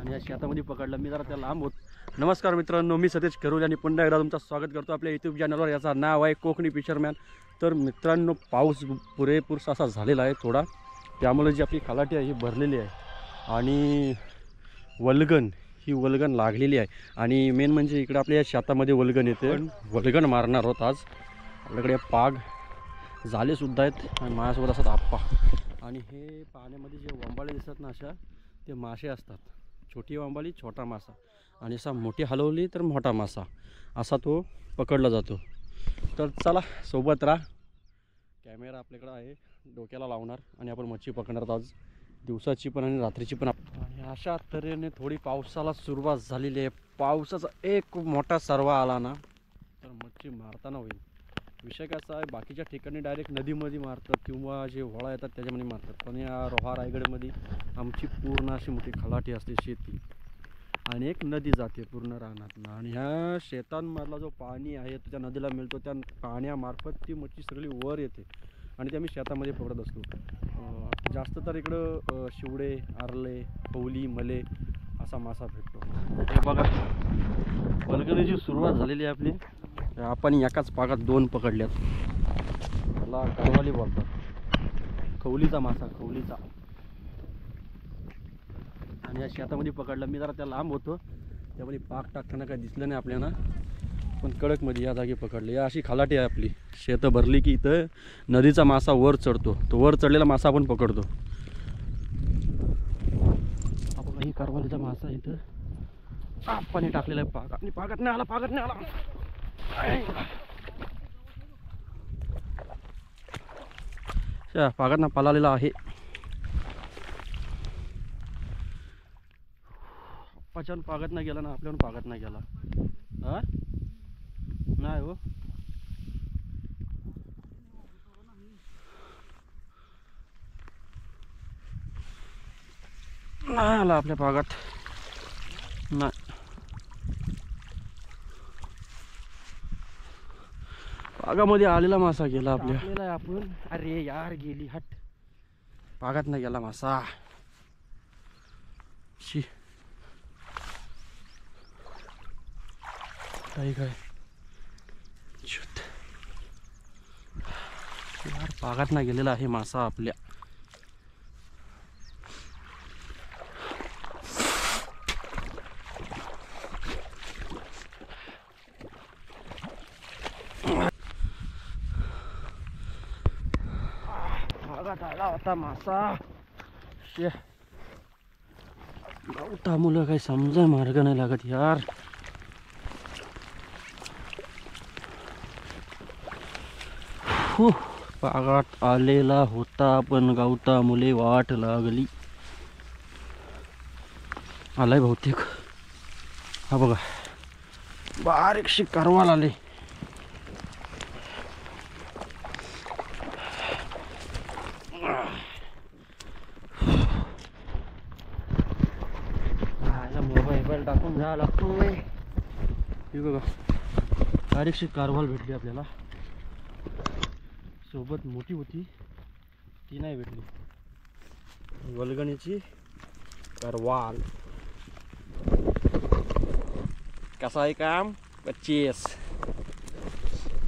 आणि या शेतामध्ये पकडलं मी जरा त्या लांब होत. नमस्कार मित्रांनो, मी सतेज करूल आणि पुन्हा एकदा तुमचं स्वागत करतो आपल्या यूट्यूब चॅनलवर. याचं नाव आहे कोकणी फिशरमॅन. तर मित्रांनो, पाऊस पुरेपूर असा झालेला आहे थोडा, त्यामुळे जी आपली खलाटी आहे ही भरलेली आहे आणि ही वल्गन लागलेली आहे. आणि मेन म्हणजे इकडे आपल्या शेतामध्ये वल्गन येते. वल्गन मारणार आहोत आज. आपल्याकडे पाग झालेसुद्धा आहेत आणि माझ्यासोबत असतात आप्पा. आणि हे पाण्यामध्ये जे वंबाळे दिसतात ना, अशा ते मासे असतात. छोटी वंबाळी छोटा मासा, आणि असा मोठी हलवली तर मोठा मासा, असा तो पकडला जातो. तर चला सोबत राहा. कॅमेरा आपल्याकडं आहे, डोक्याला लावणार आणि आपण मच्छी पकडणार आज, दिवसाची पण आणि रात्रीची पण. आणि अशा तऱ्हेने थोडी पावसाला सुरुवात झालेली आहे. पावसाचा एक मोठा सर्वा आला ना तर मच्छी मारताना होईल. विषय कसा आहे, बाकीच्या ठिकाणी डायरेक्ट नदीमध्ये मारतात किंवा जे होळा येतात त्याच्यामध्ये मारतात, पण या रोहा रायगडमध्ये आमची पूर्ण अशी मोठी खलाटी असते शेती, आणि एक नदी जाते पूर्ण रानातनं. आणि ह्या शेतांमधला जो पाणी आहे तो त्या नदीला मिळतो. त्या पाण्यामार्फत ती मच्छी सगळी वर येते आणि ते आम्ही शेतामध्ये पकडत असतो. जास्त तर इकडं शिवडे, आरले, पवली, मले असा मासा भेटतो. हे बघा, वल्गनीची सुरुवात झालेली आहे आपली. आपण एकाच पागात 2 पकडल्यात. त्याला कारवाली बोलतात, खवलीचा मासा, खवलीचा. आणि या शेतामध्ये पकडला मी जरा त्या लांब होतो, त्यामध्ये पाक टाकताना काही दिसलं नाही आपल्याला, पण कडकमध्ये या जागी पकडले. या अशी खलाटी आहे आपली. शेतं भरली की इथं नदीचा मासा वर चढतो, तो वर चढलेला मासा आपण पकडतो. आपण ही कारवालीचा मासा इथं आपण टाकलेला आहे पाक, आणि पागात नाही आला. पागात ना पळालेला आहे. अचानक पागात नाही गेला ना, आपल्याला पागात नाही गेला. हा नाही हो, नाही आला आपल्या पागात नाही. पागामध्ये आलेला मासा गेला आपल्याला. आपण अरे यार, गेली हट, पागात नाही गेला मासा. शी काय यार, पागात नाही गेलेला आहे मासा आपल्या. पागात आला होता मासा. शे गावता मुलं काही समजा मार्ग नाही लागत यार. पागात आलेला होता पण गावता मुले वाट लागली. आलाय बहुतेक. हा बघा, बारीकशी कारवाल आले. मोबाईल टाकून जावं लागतोय. हे बघा, बारीकशी कारवाल भेटली आपल्याला. सोबत मोठी होती ती नाही भेटली. वल्गणीची कारवाल. कसा आहे काम? 25.